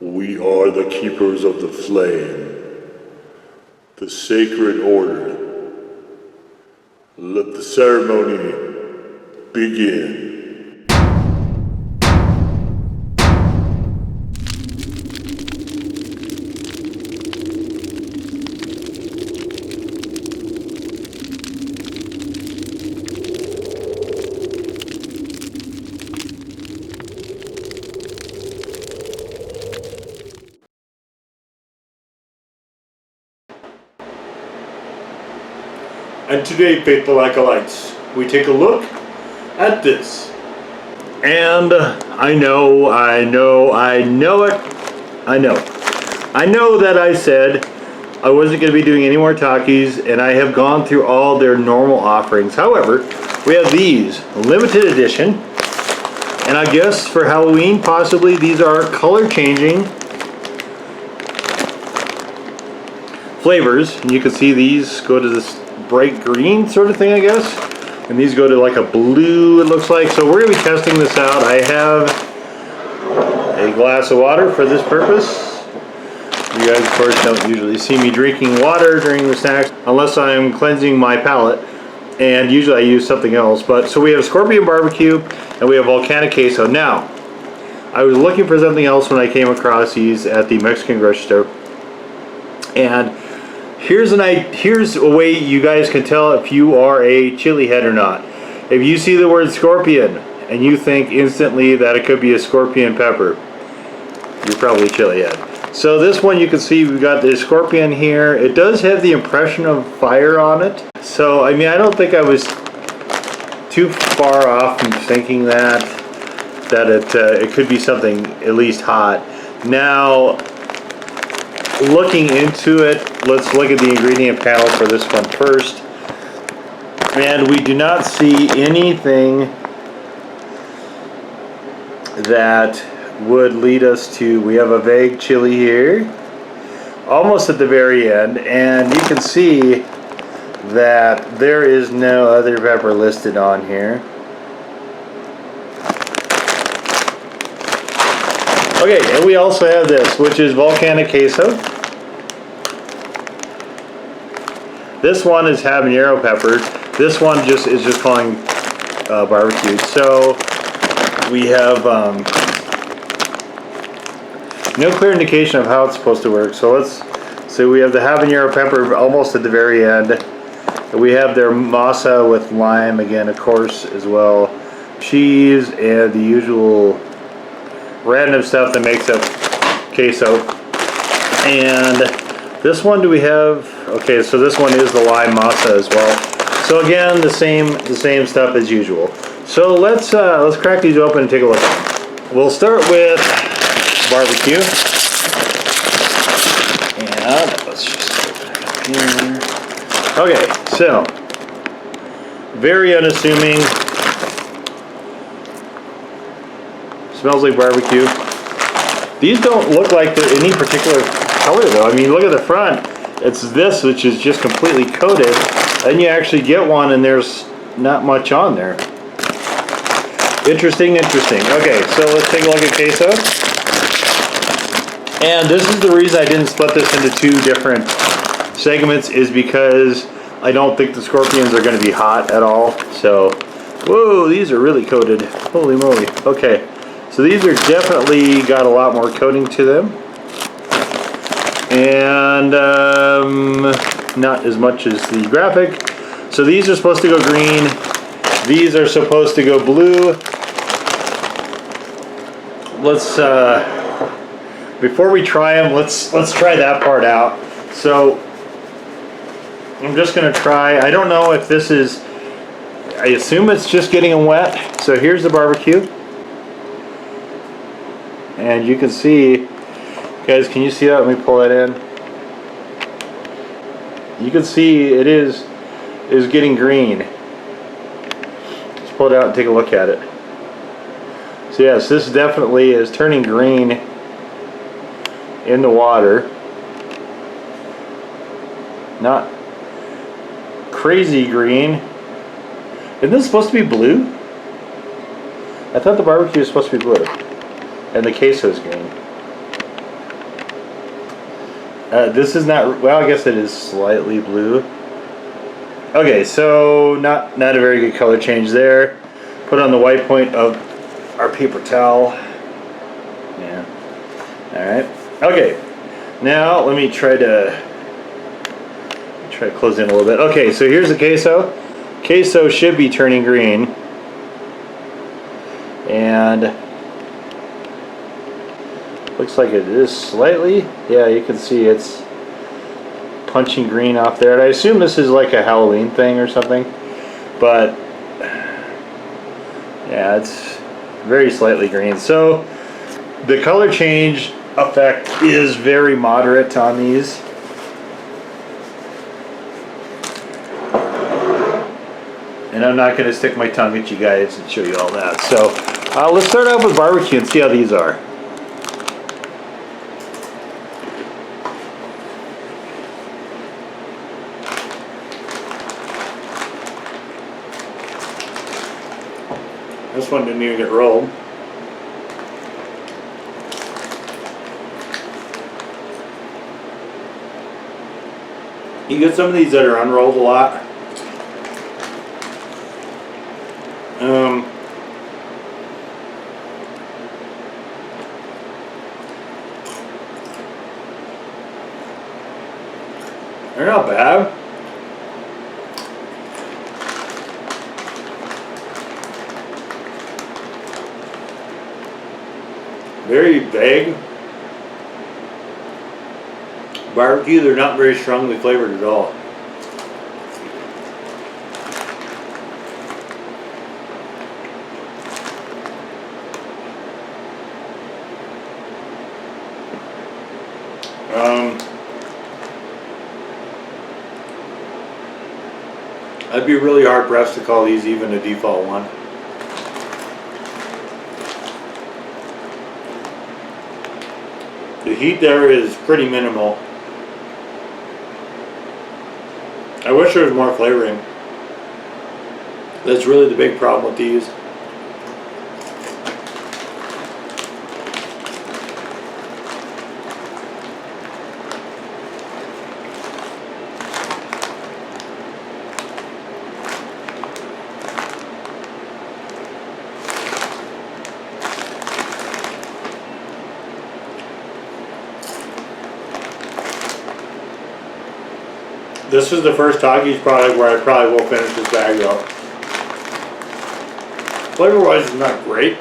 We are the keepers of the flame, the sacred order. Let the ceremony begin. And today, faithful acolytes, we take a look at this. And I know that I said I wasn't going to be doing any more Takis, and I have gone through all their normal offerings. However, we have these, limited edition, and I guess for Halloween, possibly, these are color changing flavors. And you can see these go to this bright green sort of thing, I guess, and these go to like a blue, it looks like. So we're going to be testing this out. I have a glass of water for this purpose. You guys of course don't usually see me drinking water during the snacks unless I'm cleansing my palate, and usually I use something else. But so we have Scorpion Barbecue and we have Volcano Queso. Now I was looking for something else when I came across these at the Mexican grocery store, and here's a way you guys can tell if you are a chili head or not. If you see the word scorpion and you think instantly that it could be a scorpion pepper, you're probably a chili head. So this one, you can see we've got the scorpion here. It does have the impression of fire on it. So I mean, I don't think I was too far off from thinking that it could be something at least hot. Now, looking into it, let's look at the ingredient panel for this one first. And we do not see anything that would lead us to, we have a vague chili here, almost at the very end, and you can see that there is no other pepper listed on here. Okay, and we also have this, which is Volcano Queso. This one is habanero pepper. This one is just calling barbecued. So we have no clear indication of how it's supposed to work. So we have the habanero pepper almost at the very end. We have their masa with lime again, of course, as well. Cheese and the usual random stuff that makes up queso. And this one, do we have? Okay, so this one is the lime masa as well. So again, the same stuff as usual. So let's crack these open and take a look at them. We'll start with barbecue, and let's just open it up here. Okay, so very unassuming. Smells like barbecue. These don't look like they're any particular color though. I mean, look at the front. It's this, which is just completely coated. Then you actually get one and there's not much on there. Interesting. Okay, so let's take a look at queso. And this is the reason I didn't split this into two different segments, is because I don't think the scorpions are going to be hot at all. So, whoa, these are really coated. Holy moly. Okay. So these are definitely got a lot more coating to them, and not as much as the graphic. So these are supposed to go green. These are supposed to go blue. Let's before we try them, let's try that part out. So I'm just gonna try. I don't know if this is. I assume it's just getting them wet. So here's the barbecue. And you can see, guys, can you see that? Let me pull that in. You can see it is getting green. Let's pull it out and take a look at it. So yes, this definitely is turning green in the water. Not crazy green. Isn't this supposed to be blue? I thought the barbecue was supposed to be blue. And the queso is green. This is not, well, I guess it is slightly blue. Okay, so not a very good color change there. Put on the white point of our paper towel. Yeah. All right. Okay. Now let me try to close in a little bit. Okay, so here's the queso. Queso should be turning green. And looks like it is slightly. Yeah, you can see it's punching green off there. And I assume this is like a Halloween thing or something. But yeah, it's very slightly green. So the color change effect is very moderate on these. And I'm not going to stick my tongue at you guys and show you all that. So let's start off with barbecue and see how these are. This one didn't even get rolled. You get some of these that are unrolled a lot. They're not bad. Very vague. Barbecue, they're not very strongly flavored at all. I'd be really hard pressed to call these even a default one. The heat there is pretty minimal. I wish there was more flavoring. That's really the big problem with these. This is the first Takis product where I probably will finish this bag up. Flavor-wise, it's not great.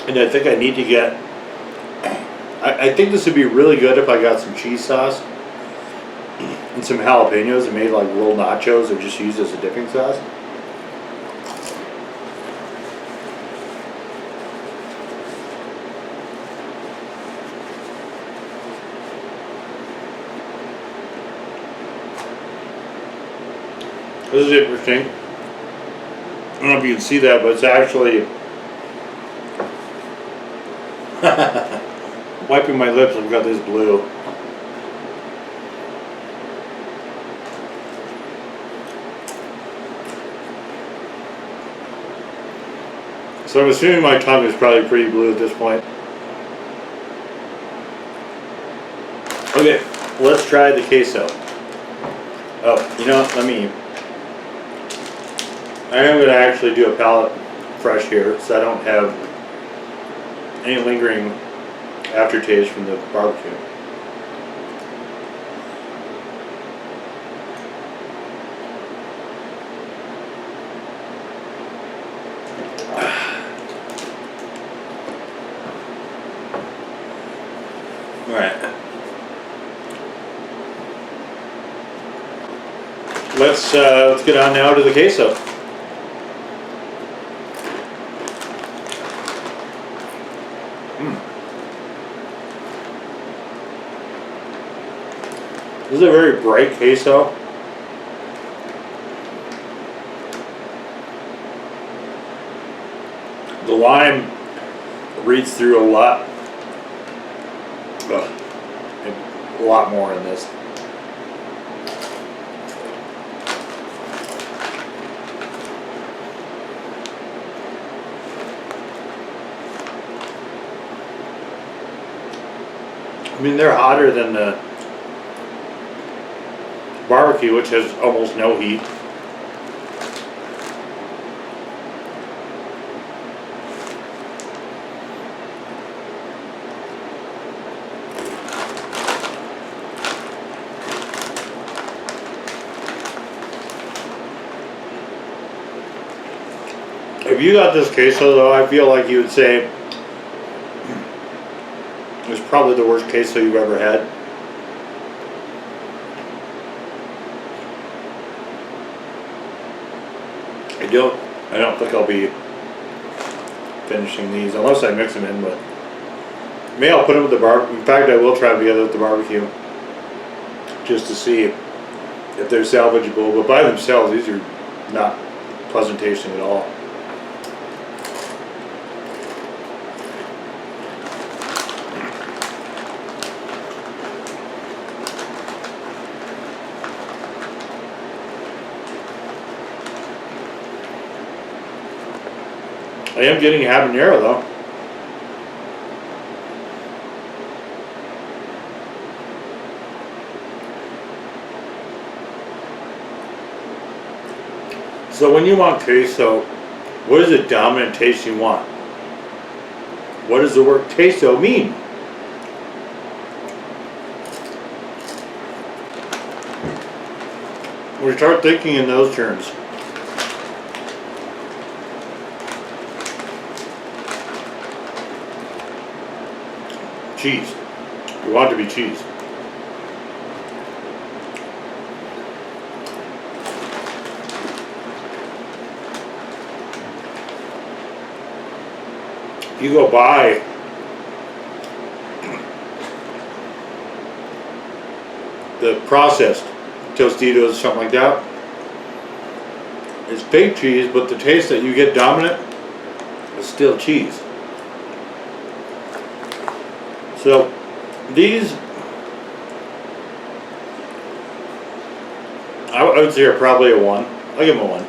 And I think I need to get... I think this would be really good if I got some cheese sauce and some jalapenos and made like little nachos and just used as a dipping sauce. This is interesting. I don't know if you can see that, but it's actually wiping my lips. I've got this blue. So I'm assuming my tongue is probably pretty blue at this point. Okay, let's try the queso. Oh, you know what? I am going to actually do a palate fresh here so I don't have any lingering aftertaste from the barbecue. Alright. Let's get on now to the queso. This is a very bright queso. The lime reads through a lot. A lot more in this. mean, they're hotter than the barbecue, which has almost no heat. If you got this queso though, I feel like you would say it's probably the worst queso you've ever had. I don't think I'll be finishing these unless I mix them in, but maybe I'll put them with the barbecue. In fact, I will try them together with the barbecue just to see if they're salvageable, but by themselves these are not pleasant tasting at all. I am getting habanero though. So when you want queso, what is the dominant taste you want? What does the word queso mean? We start thinking in those terms. Cheese. You want it to be cheese. If you go buy the processed Tostitos or something like that, it's fake cheese, but the taste that you get dominant is still cheese. So these, I would say are probably a 1. I'll give them a 1.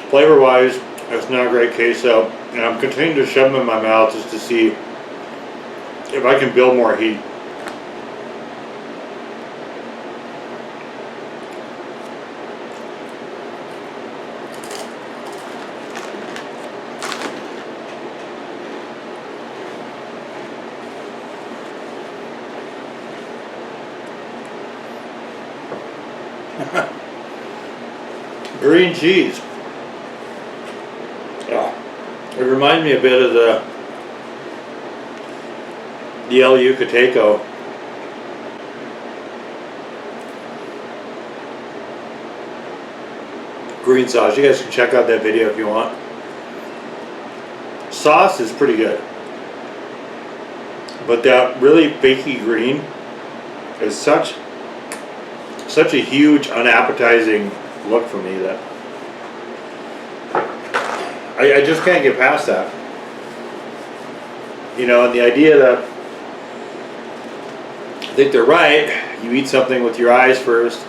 Flavor wise, it's not a great queso, and I'm continuing to shove them in my mouth just to see if I can build more heat. Green cheese. Yeah. It reminds me a bit of the El Yucateco. Green sauce. You guys can check out that video if you want. Sauce is pretty good. But that really fakey green is such a huge, unappetizing look for me that I just can't get past that. You know, and the idea that I think they're right, you eat something with your eyes first,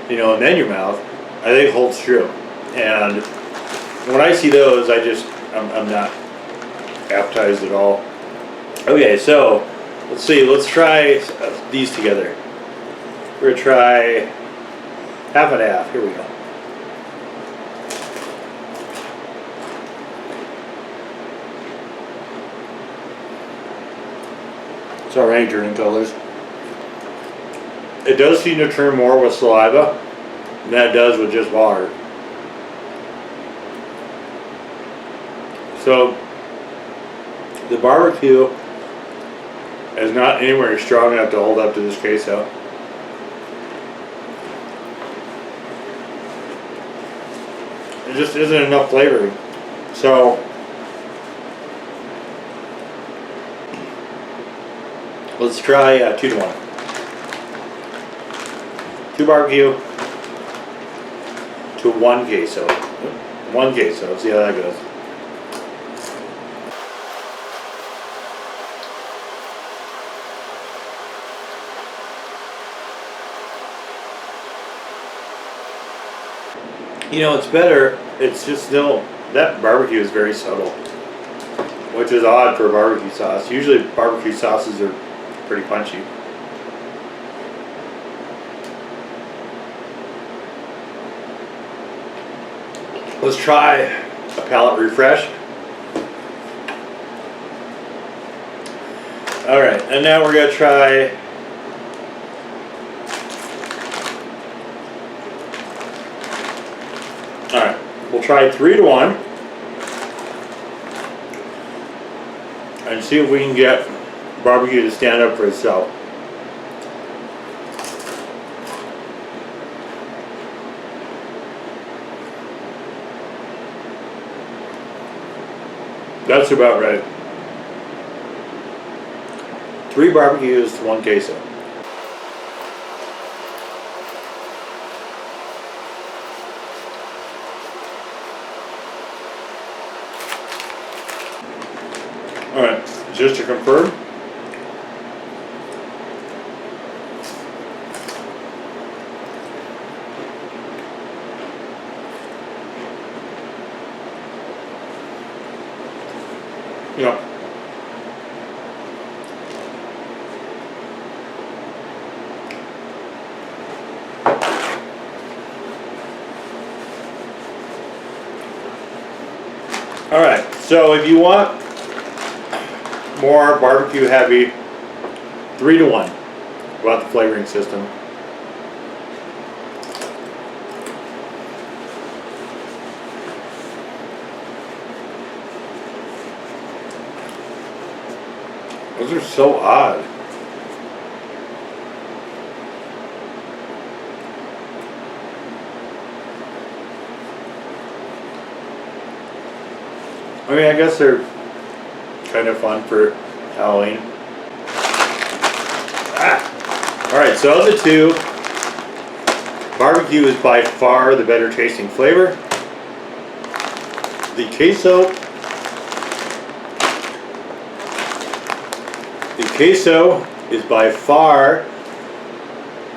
you know, and then your mouth, I think holds true. And when I see those, I'm not appetized at all. Okay, so let's see, let's try these together. We're gonna try half and half. Here we go. It's already turning colors. It does seem to turn more with saliva than it does with just water. So the barbecue is not anywhere strong enough to hold up to this queso. There just isn't enough flavoring. So let's try 2 to 1. 2 barbecue to 1 queso. 1 queso. Let's see how that goes. You know, it's better. It's just still, that barbecue is very subtle, which is odd for barbecue sauce. Usually barbecue sauces are pretty punchy. Let's try a palate refresh. All right, and now we're gonna try we'll try 3 to 1 and see if we can get barbecue to stand up for itself. That's about right. 3 barbecues to 1 queso. Alright, just to confirm. Yeah. Alright, so if you want more barbecue heavy, 3 to 1 about the flavoring system. Those are so odd. I mean, I guess they're kind of fun for Halloween. Alright, so of the 2, barbecue is by far the better tasting flavor. The queso is by far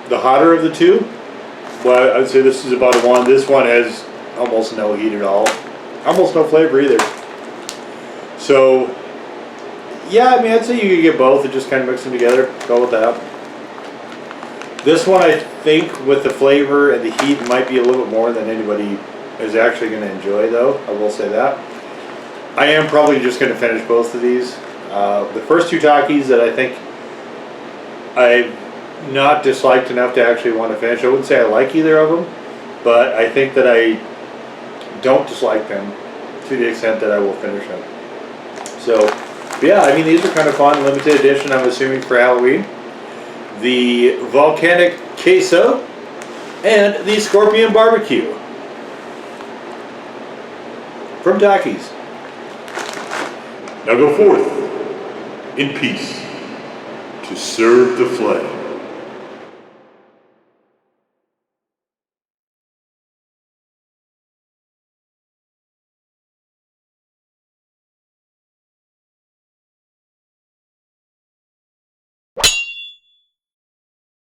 the hotter of the 2. Well, I would say this is about a 1. This one has almost no heat at all. Almost no flavor either. So, yeah, I mean, I'd say you could get both and just kind of mix them together. Go with that. This one, I think, with the flavor and the heat, might be a little bit more than anybody is actually going to enjoy, though. I will say that. I am probably just going to finish both of these. The first 2 Takis that I think I've not disliked enough to actually want to finish. I wouldn't say I like either of them, but I think that I don't dislike them to the extent that I will finish them. So, yeah, I mean, these are kind of fun, limited edition, I'm assuming, for Halloween. The Volcano Queso and the Scorpion Barbecue from Takis. Now go forth in peace to serve the flame.